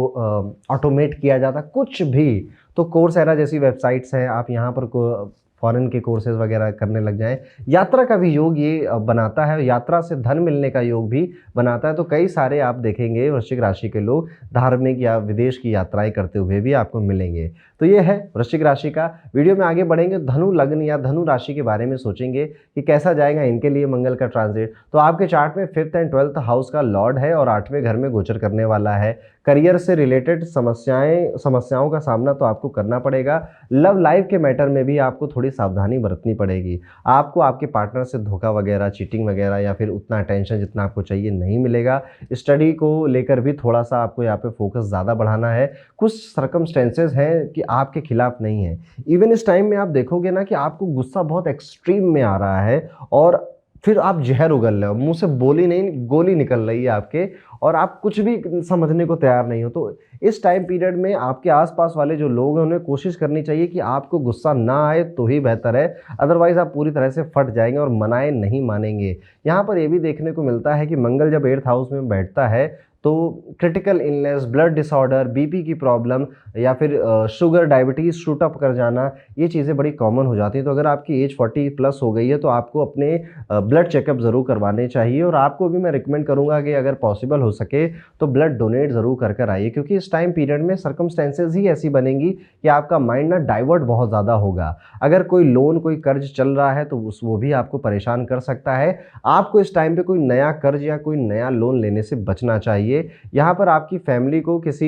ऑटोमेट किया जाता है, कुछ भी। तो कोर्सेरा जैसी वेबसाइट्स हैं, आप यहाँ पर फॉरेन के कोर्सेज वगैरह करने लग जाएं। यात्रा का भी योग ये बनाता है, यात्रा से धन मिलने का योग भी बनाता है। तो कई सारे आप देखेंगे वृश्चिक राशि के लोग धार्मिक या विदेश की यात्राएं करते हुए भी आपको मिलेंगे। तो ये है वृश्चिक राशि का। वीडियो में आगे बढ़ेंगे, धनु लग्न या धनु राशि के बारे में सोचेंगे कि कैसा जाएगा इनके लिए मंगल का ट्रांजिट। तो आपके चार्ट में 5th एंड 12th हाउस का लॉर्ड है और 8वें घर में गोचर करने वाला है। करियर से रिलेटेड समस्याओं का सामना तो आपको करना पड़ेगा। लव लाइफ के मैटर में भी आपको थोड़ी सावधानी बरतनी पड़ेगी। आपको आपके पार्टनर से धोखा वगैरह, चीटिंग वगैरह या फिर उतना अटेंशन जितना आपको चाहिए नहीं मिलेगा। स्टडी को लेकर भी थोड़ा-सा आपको यहाँ पे फोकस ज़्यादा बढ़ाना है। कुछ सर्कमस्टेंसेस हैं कि आपके खिलाफ नहीं है। इवन इस टाइम में आप देखोगे ना कि आपको गुस्सा बहुत एक्सट्रीम में आ रहा है और फिर आप ज़हर उगल रहे हो, मुँह से बोली नहीं गोली निकल रही है आपके और आप कुछ भी समझने को तैयार नहीं हो। तो इस टाइम पीरियड में आपके आस-पास वाले जो लोग हैं उन्हें कोशिश करनी चाहिए कि आपको गुस्सा ना आए तो ही बेहतर है, अदरवाइज़ आप पूरी तरह से फट जाएँगे और मनाए नहीं मानेंगे। यहाँ पर ये भी देखने को मिलता है कि मंगल जब 8th हाउस में बैठता है तो critical illness, blood disorder, BP की प्रॉब्लम या फिर शुगर, डायबिटीज़ शूट अप कर जाना, ये चीज़ें बड़ी कॉमन हो जाती हैं। तो अगर आपकी एज 40 प्लस हो गई है तो आपको अपने ब्लड चेकअप ज़रूर करवाने चाहिए और आपको भी मैं रिकमेंड करूँगा कि अगर पॉसिबल हो सके तो ब्लड डोनेट ज़रूर कर कर आइए, क्योंकि इस टाइम पीरियड में सर्कमस्टेंसेस ही ऐसी बनेंगी कि आपका माइंड ना डाइवर्ट बहुत ज़्यादा होगा। अगर कोई लोन, कोई कर्ज चल रहा है तो वो भी आपको परेशान कर सकता है। आपको इस टाइम पे कोई नया कर्ज या कोई नया लोन लेने से बचना चाहिए। यहाँ पर आपकी फैमिली को किसी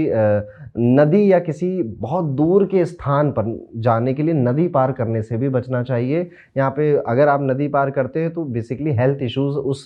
नदी या किसी बहुत दूर के स्थान पर जाने के लिए नदी पार करने से भी बचना चाहिए। यहाँ पे अगर आप नदी पार करते हैं तो बेसिकली हेल्थ इश्यूज़ उस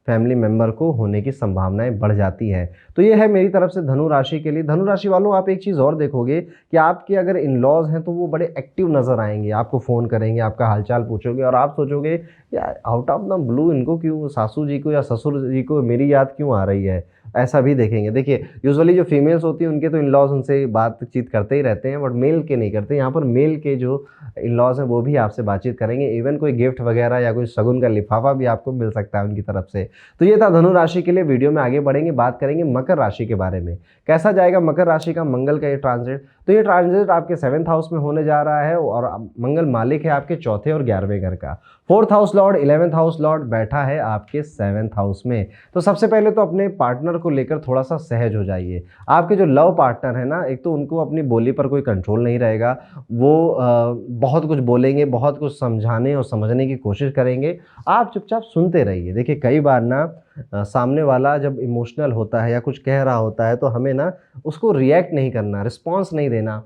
फैमिली मेंबर को होने की संभावनाएं बढ़ जाती हैं। तो ये है मेरी तरफ से धनु राशि के लिए। धनु राशि वालों, आप एक चीज़ और देखोगे कि आपके अगर इन-लॉज़ हैं तो वो बड़े एक्टिव नज़र आएँगे, आपको फ़ोन करेंगे, आपका हालचाल पूछोगे और आप सोचोगे यार आउट ऑफ द ब्लू इनको क्यों, सासू जी को या ससुर जी को मेरी याद क्यों आ रही है? ऐसा भी देखेंगे। देखिए यूजुअली जो फीमेल्स होती हैं उनके तो इन-लॉज़ उनसे बातचीत करते ही रहते हैं, बट मेल के नहीं करते। यहाँ पर मेल के जो इन-लॉज़ हैं वो भी आपसे बातचीत करेंगे। इवन कोई गिफ्ट वगैरह या कोई शगुन का लिफाफा भी आपको मिल सकता है उनकी तरफ से। तो ये था धनु राशि के लिए। वीडियो में आगे बढ़ेंगे, बात करेंगे मकर राशि के बारे में। कैसा जाएगा मकर राशि का मंगल का ये ट्रांजिट? तो ये ट्रांजिट आपके 7th हाउस में होने जा रहा है और मंगल मालिक है आपके 4थे और 11वें घर का। 4th house Lord, 11th house Lord बैठा है आपके 7th हाउस में। तो सबसे पहले तो अपने पार्टनर को लेकर थोड़ा-सा सहज हो जाइए। आपके जो लव पार्टनर है ना, एक तो उनको अपनी बोली पर कोई कंट्रोल नहीं रहेगा। वो बहुत कुछ बोलेंगे, बहुत कुछ समझाने और समझने की कोशिश करेंगे। आप चुपचाप सुनते रहिए। देखिए कई बार ना सामने वाला जब इमोशनल होता है या कुछ कह रहा होता है तो हमें ना उसको रिएक्ट नहीं करना, रिस्पॉन्स नहीं देना,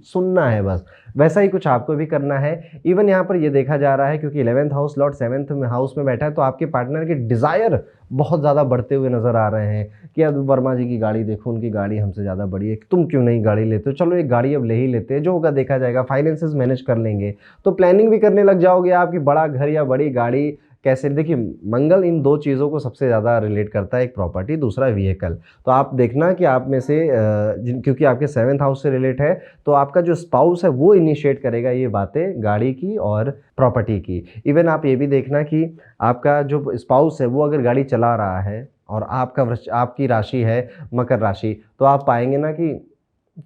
सुनना है बस। वैसा ही कुछ आपको भी करना है। इवन यहाँ पर ये देखा जा रहा है क्योंकि 11th हाउस लॉर्ड 7th में हाउस में बैठा है तो आपके पार्टनर के डिज़ायर बहुत ज़्यादा बढ़ते हुए नज़र आ रहे हैं कि अब वर्मा जी की गाड़ी देखो, उनकी गाड़ी हमसे ज़्यादा बड़ी है, तुम क्यों नहीं गाड़ी लेते हो, चलो एक गाड़ी अब ले ही लेते हैं, जो होगा देखा जाएगा, फाइनेंसेस मैनेज कर लेंगे। तो प्लानिंग भी करने लग जाओगे आपकी बड़ा घर या बड़ी गाड़ी कैसे। देखिए मंगल इन दो चीज़ों को सबसे ज़्यादा रिलेट करता है, एक प्रॉपर्टी, दूसरा व्हीकल। तो आप देखना कि आप में से क्योंकि आपके 7th हाउस से रिलेट है तो आपका जो स्पाउस है वो इनिशिएट करेगा ये बातें गाड़ी की और प्रॉपर्टी की। इवन आप ये भी देखना कि आपका जो स्पाउस है वो अगर गाड़ी चला रहा है और आपकी राशि है मकर राशि, तो आप पाएंगे ना कि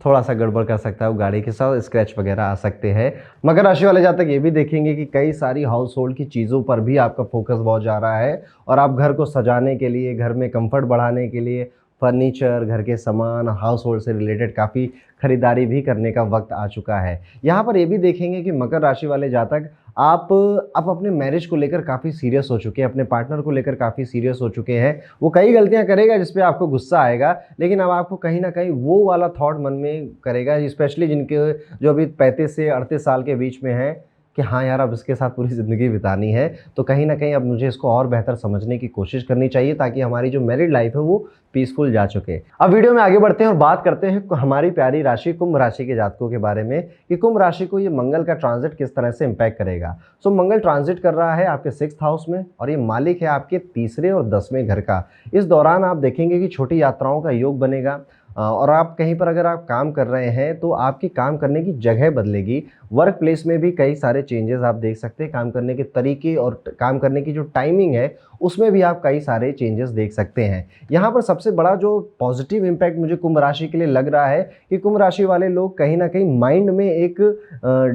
थोड़ा-सा गड़बड़ कर सकता है वो गाड़ी के साथ, स्क्रैच वगैरह आ सकते हैं। मकर राशि वाले जहाँ तक ये भी देखेंगे कि कई सारी हाउस होल्ड की चीज़ों पर भी आपका फोकस बहुत जा रहा है और आप घर को सजाने के लिए, घर में कंफर्ट बढ़ाने के लिए फर्नीचर, घर के सामान, हाउस होल्ड से रिलेटेड काफ़ी खरीदारी भी करने का वक्त आ चुका है। यहाँ पर ये भी देखेंगे कि मकर राशि वाले जातक आप अब अपने मैरिज को लेकर काफ़ी सीरियस हो चुके हैं, अपने पार्टनर को लेकर काफ़ी सीरियस हो चुके हैं। वो कई गलतियाँ करेगा जिस पे आपको गुस्सा आएगा, लेकिन अब आपको कहीं न कहीं वो वाला थॉट मन में करेगा, स्पेशली जिनके जो अभी 35 से 38 साल के बीच में हैं कि हाँ यार अब इसके साथ पूरी ज़िंदगी बितानी है, तो कहीं न कहीं अब मुझे इसको और बेहतर समझने की कोशिश करनी चाहिए ताकि हमारी जो मैरिड लाइफ है वो पीसफुल जा चुके। अब वीडियो में आगे बढ़ते हैं और बात करते हैं हमारी प्यारी राशि कुंभ राशि के जातकों के बारे में कि कुंभ राशि को ये मंगल का ट्रांजिट किस तरह से इम्पैक्ट करेगा। सो मंगल ट्रांजिट कर रहा है आपके 6th हाउस में और ये मालिक है आपके 3रे और 10वें घर का। इस दौरान आप देखेंगे कि छोटी यात्राओं का योग बनेगा और आप कहीं पर अगर आप काम कर रहे हैं तो आपकी काम करने की जगह बदलेगी। वर्क प्लेस में भी कई सारे चेंजेस आप देख सकते हैं, काम करने के तरीके और काम करने की जो टाइमिंग है उसमें भी आप कई सारे चेंजेस देख सकते हैं। यहाँ पर सबसे बड़ा जो पॉजिटिव इम्पैक्ट मुझे कुंभ राशि के लिए लग रहा है कि कुंभ राशि वाले लोग कहीं ना कहीं माइंड में एक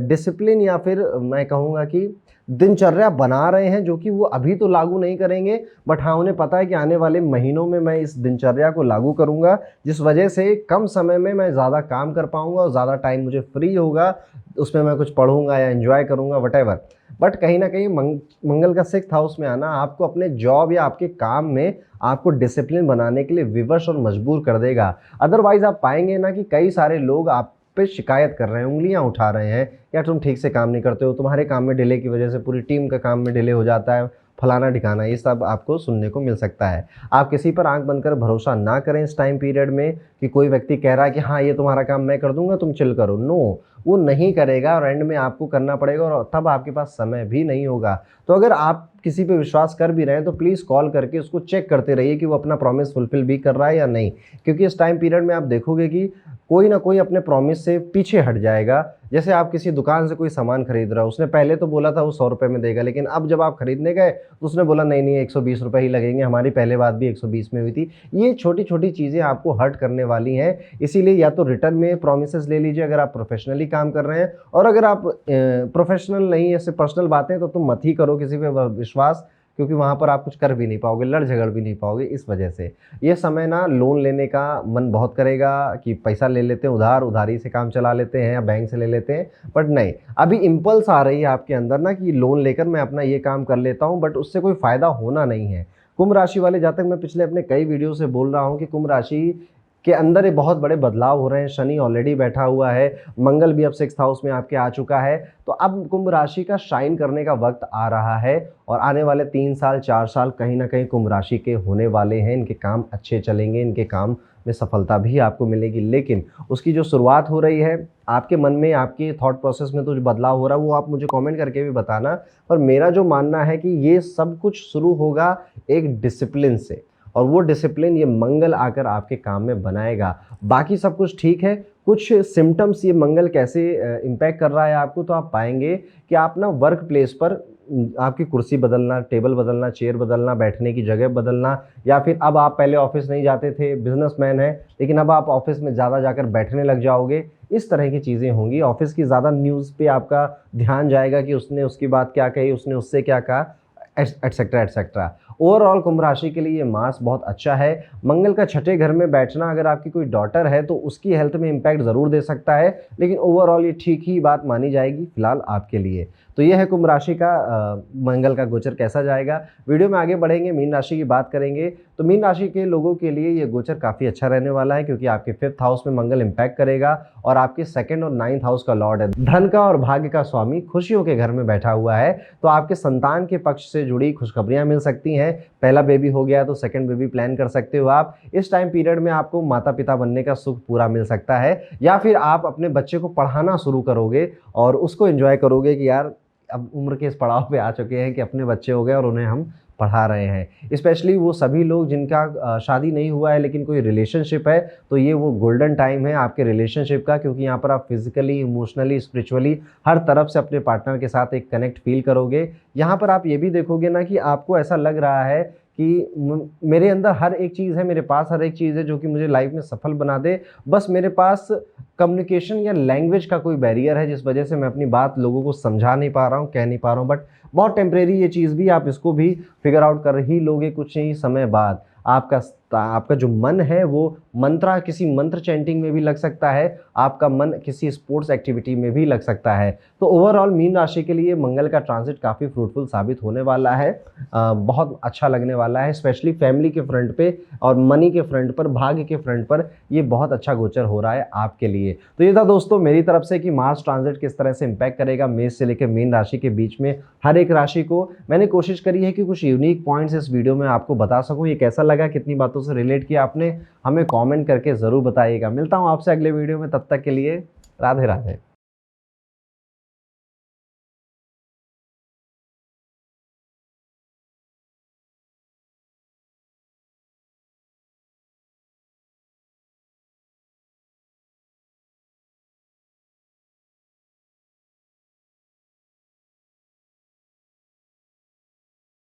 डिसिप्लिन या फिर मैं कहूँगा कि दिनचर्या बना रहे हैं, जो कि वो अभी तो लागू नहीं करेंगे, बट हाँ उन्हें पता है कि आने वाले महीनों में मैं इस दिनचर्या को लागू करूँगा, जिस वजह से कम समय में मैं ज़्यादा काम कर पाऊँगा और ज़्यादा टाइम मुझे फ्री होगा, उसमें मैं कुछ पढ़ूँगा या एंजॉय करूँगा वटेवर। बट कहीं ना कहीं मंगल का 6th हाउस में आना आपको अपने जॉब या आपके काम में आपको डिसिप्लिन बनाने के लिए विवश और मजबूर कर देगा। अदरवाइज आप पाएंगे ना कि कई सारे लोग आप पे शिकायत कर रहे हैं, उंगलियां उठा रहे हैं, या तुम ठीक से काम नहीं करते हो, तुम्हारे काम में डिले की वजह से पूरी टीम का काम में डिले हो जाता है, फलाना ठिकाना, ये सब आपको सुनने को मिल सकता है। आप किसी पर आंख बंद कर भरोसा ना करें इस टाइम पीरियड में कि कोई व्यक्ति कह रहा है कि हाँ ये तुम्हारा काम मैं कर दूंगा, तुम चिल करो। नो, वो नहीं करेगा और एंड में आपको करना पड़ेगा और तब आपके पास समय भी नहीं होगा। तो अगर आप किसी पे विश्वास कर भी रहे हैं तो प्लीज़ कॉल करके उसको चेक करते रहिए कि वो अपना प्रॉमिस फुलफिल भी कर रहा है या नहीं, क्योंकि इस टाइम पीरियड में आप देखोगे कि कोई ना कोई अपने प्रॉमिस से पीछे हट जाएगा। जैसे आप किसी दुकान से कोई सामान खरीद रहे हो, उसने पहले तो बोला था वो 100 रुपये में देगा, लेकिन अब जब आप खरीदने गए तो उसने बोला नहीं नहीं 120 रुपये ही लगेंगे, हमारी पहले बात भी 120 में हुई थी। ये छोटी छोटी चीज़ें आपको हर्ट करने वाली हैं, इसीलिए या तो रिटर्न में प्रॉमिसेस ले लीजिए अगर आप प्रोफेशनली काम कर रहे हैं, और अगर आप प्रोफेशनल नहीं, ऐसे पर्सनल बातें तो तुम मत ही करो किसी पे विश्वास, क्योंकि वहाँ पर आप कुछ कर भी नहीं पाओगे, लड़ झगड़ भी नहीं पाओगे। इस वजह से ये समय ना लोन लेने का मन बहुत करेगा कि पैसा ले लेते हैं उधार, उधारी से काम चला लेते हैं या बैंक से ले लेते हैं, बट नहीं, अभी इम्पल्स आ रही है आपके अंदर ना कि लोन लेकर मैं अपना ये काम कर लेता हूँ, बट उससे कोई फ़ायदा होना नहीं है। कुंभ राशि वाले, जहाँ तक मैं पिछले अपने कई वीडियो से बोल रहा हूँ कि कुंभ राशि के अंदर ये बहुत बड़े बदलाव हो रहे हैं। शनि ऑलरेडी बैठा हुआ है, मंगल भी अब 6th हाउस में आपके आ चुका है, तो अब कुंभ राशि का शाइन करने का वक्त आ रहा है और आने वाले 3 साल 4 साल कहीं ना कहीं कुंभ राशि के होने वाले हैं। इनके काम अच्छे चलेंगे, इनके काम में सफलता भी आपको मिलेगी, लेकिन उसकी जो शुरुआत हो रही है आपके मन में, आपके थॉट प्रोसेस में तो जो बदलाव हो रहा है वो आप मुझे कमेंट करके भी बताना। पर मेरा जो मानना है कि ये सब कुछ शुरू होगा एक डिसिप्लिन से, और वो डिसिप्लिन ये मंगल आकर आपके काम में बनाएगा। बाकी सब कुछ ठीक है, कुछ सिम्टम्स ये मंगल कैसे इम्पैक्ट कर रहा है आपको, तो आप पाएंगे कि आप ना वर्क प्लेस पर आपकी कुर्सी बदलना, टेबल बदलना, चेयर बदलना, बैठने की जगह बदलना, या फिर अब आप पहले ऑफिस नहीं जाते थे, बिजनेसमैन हैं, लेकिन अब आप ऑफिस में ज़्यादा जाकर बैठने लग जाओगे, इस तरह की चीज़ें होंगी। ऑफिस की ज़्यादा न्यूज़ पे आपका ध्यान जाएगा कि उसने उसकी बात क्या कही, उसने उससे क्या कहा, एटसेट्रा एटसेट्रा। ओवरऑल कुंभ राशि के लिए ये मास बहुत अच्छा है। मंगल का 6ठे घर में बैठना अगर आपकी कोई डॉटर है तो उसकी हेल्थ में इम्पैक्ट ज़रूर दे सकता है, लेकिन ओवरऑल ये ठीक ही बात मानी जाएगी फिलहाल आपके लिए। तो ये है कुंभ राशि का मंगल का गोचर कैसा जाएगा। वीडियो में आगे बढ़ेंगे, मीन राशि की बात करेंगे। तो मीन राशि के लोगों के लिए ये गोचर काफ़ी अच्छा रहने वाला है, क्योंकि आपके 5th हाउस में मंगल इम्पैक्ट करेगा और आपके 2nd और 9th हाउस का लॉर्ड है, धन का और भाग्य का स्वामी खुशियों के घर में बैठा हुआ है। तो आपके संतान के पक्ष से जुड़ी खुशखबरियां मिल सकती हैं। पहला बेबी हो गया तो 2nd बेबी प्लान कर सकते हो आप। इस टाइम पीरियड में आपको माता पिता बनने का सुख पूरा मिल सकता है, या फिर आप अपने बच्चे को पढ़ाना शुरू करोगे और उसको एंजॉय करोगे कि यार अब उम्र के इस पड़ाव पे आ चुके हैं कि अपने बच्चे हो गए और उन्हें हम पढ़ा रहे हैं। स्पेशली वो सभी लोग जिनका शादी नहीं हुआ है लेकिन कोई रिलेशनशिप है, तो ये वो गोल्डन टाइम है आपके रिलेशनशिप का, क्योंकि यहाँ पर आप फिजिकली, इमोशनली, स्पिरिचुअली हर तरफ से अपने पार्टनर के साथ एक कनेक्ट फील करोगे। यहाँ पर आप ये भी देखोगे ना कि आपको ऐसा लग रहा है कि मेरे अंदर हर एक चीज़ है, मेरे पास हर एक चीज़ है जो कि मुझे लाइफ में सफल बना दे, बस मेरे पास कम्युनिकेशन या लैंग्वेज का कोई बैरियर है जिस वजह से मैं अपनी बात लोगों को समझा नहीं पा रहा हूँ, कह नहीं पा रहा हूँ। बट बहुत टेम्परेरी ये चीज़ भी, आप इसको भी फिगर आउट कर ही लोगे कुछ ही समय बाद। आपका जो मन है वो किसी मंत्र चैंटिंग में भी लग सकता है, आपका मन किसी स्पोर्ट्स एक्टिविटी में भी लग सकता है। तो ओवरऑल मीन राशि के लिए मंगल का ट्रांजिट काफ़ी फ्रूटफुल साबित होने वाला है, बहुत अच्छा लगने वाला है, स्पेशली फैमिली के फ्रंट पे और मनी के फ्रंट पर, भाग्य के फ्रंट पर ये बहुत अच्छा गोचर हो रहा है आपके लिए। तो ये था दोस्तों मेरी तरफ से कि मार्स ट्रांजिट किस तरह से इम्पैक्ट करेगा मेष से लेकर मीन राशि के बीच में हर एक राशि को। मैंने कोशिश करी है कि कुछ यूनिक पॉइंट्स इस वीडियो में आपको बता सकूं। ये कैसा लगा, कितनी बातों से रिलेट किया आपने, हमें कमेंट करके ज़रूर बताइएगा। मिलता हूं आपसे अगले वीडियो में, तब तक के लिए राधे राधे।